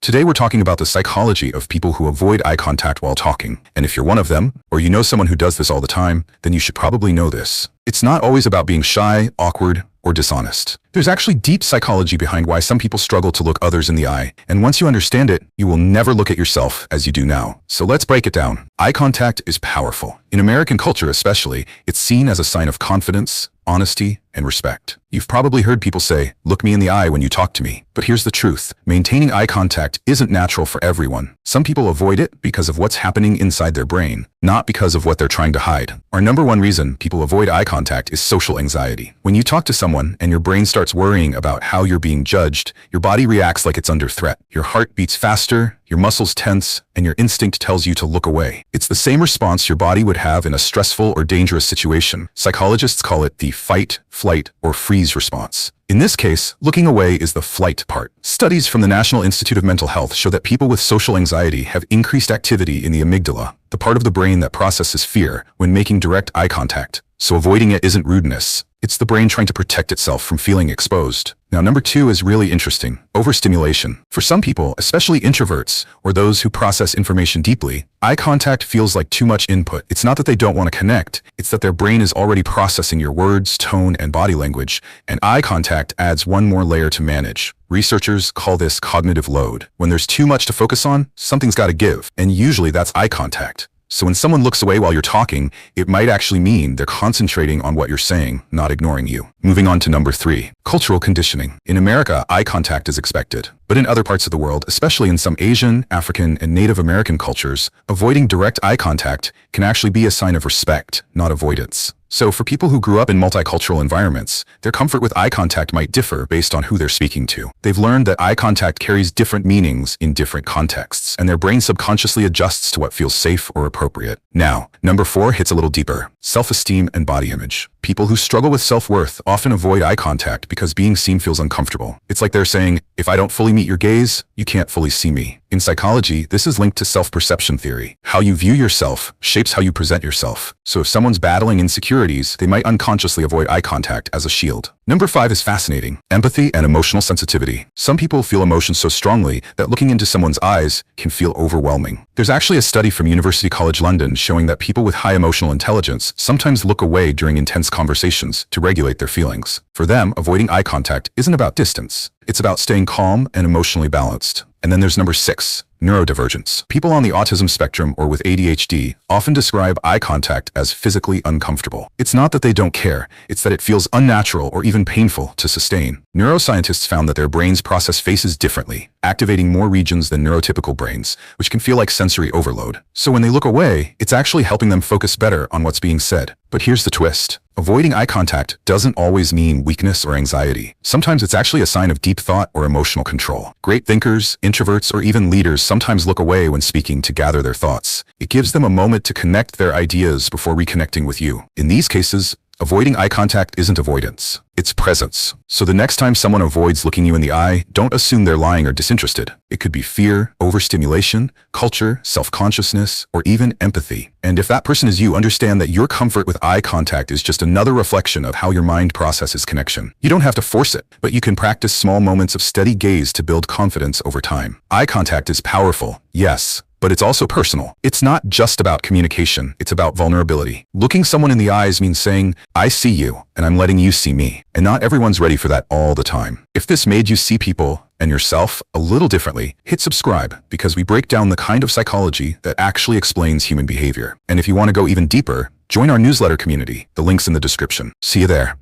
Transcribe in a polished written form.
Today we're talking about the psychology of people who avoid eye contact while talking. And if you're one of them, or you know someone who does this all the time, then you should probably know this. It's not always about being shy, awkward, or dishonest. There's actually deep psychology behind why some people struggle to look others in the eye, and once you understand it, you will never look at yourself as you do now. So let's break it down. Eye contact is powerful. In American culture especially, it's seen as a sign of confidence, honesty, and respect. You've probably heard people say, "Look me in the eye when you talk to me." But here's the truth. Maintaining eye contact isn't natural for everyone. Some people avoid it because of what's happening inside their brain, not because of what they're trying to hide. Our number one reason people avoid eye contact is social anxiety. When you talk to someone and your brain starts worrying about how you're being judged, your body reacts like it's under threat. Your heart beats faster, your muscles tense, and your instinct tells you to look away. It's the same response your body would have in a stressful or dangerous situation. Psychologists call it the fight, flight, or freeze response. In this case, looking away is the flight part. Studies from the National Institute of Mental Health show that people with social anxiety have increased activity in the amygdala, the part of the brain that processes fear, when making direct eye contact. So avoiding it isn't rudeness. It's the brain trying to protect itself from feeling exposed. Now, number two is really interesting. Overstimulation. For some people, especially introverts or those who process information deeply, eye contact feels like too much input. It's not that they don't want to connect. It's that their brain is already processing your words, tone, and body language, and eye contact adds one more layer to manage. Researchers call this cognitive load. When there's too much to focus on, something's got to give, and usually that's eye contact. So when someone looks away while you're talking, it might actually mean they're concentrating on what you're saying, not ignoring you. Moving on to number three, cultural conditioning. In America, eye contact is expected. But in other parts of the world, especially in some Asian, African, and Native American cultures, avoiding direct eye contact can actually be a sign of respect, not avoidance. So for people who grew up in multicultural environments, their comfort with eye contact might differ based on who they're speaking to. They've learned that eye contact carries different meanings in different contexts, and their brain subconsciously adjusts to what feels safe or appropriate. Now, number four hits a little deeper. Self-esteem and body image. People who struggle with self-worth often avoid eye contact because being seen feels uncomfortable. It's like they're saying, if I don't fully meet your gaze, you can't fully see me. In psychology, this is linked to self-perception theory. How you view yourself shapes how you present yourself. So if someone's battling insecurities, they might unconsciously avoid eye contact as a shield. Number five is fascinating. Empathy and emotional sensitivity. Some people feel emotions so strongly that looking into someone's eyes can feel overwhelming. There's actually a study from University College London showing that people with high emotional intelligence sometimes look away during intense conversations to regulate their feelings. For them, avoiding eye contact isn't about distance. It's about staying calm and emotionally balanced. And then there's number six, neurodivergence. People on the autism spectrum or with ADHD often describe eye contact as physically uncomfortable. It's not that they don't care, it's that it feels unnatural or even painful to sustain. Neuroscientists found that their brains process faces differently, activating more regions than neurotypical brains, which can feel like sensory overload. So when they look away, it's actually helping them focus better on what's being said. But here's the twist. Avoiding eye contact doesn't always mean weakness or anxiety. Sometimes it's actually a sign of deep thought or emotional control. Great thinkers, introverts, or even leaders sometimes look away when speaking to gather their thoughts. It gives them a moment to connect their ideas before reconnecting with you. In these cases, avoiding eye contact isn't avoidance, it's presence. So the next time someone avoids looking you in the eye, don't assume they're lying or disinterested. It could be fear, overstimulation, culture, self-consciousness, or even empathy. And if that person is you, understand that your comfort with eye contact is just another reflection of how your mind processes connection. You don't have to force it, but you can practice small moments of steady gaze to build confidence over time. Eye contact is powerful, yes, but it's also personal. It's not just about communication, it's about vulnerability. Looking someone in the eyes means saying, I see you, and I'm letting you see me. And not everyone's ready for that all the time. If this made you see people and yourself a little differently, hit subscribe, because we break down the kind of psychology that actually explains human behavior. And if you want to go even deeper, join our newsletter community. The link's in the description. See you there.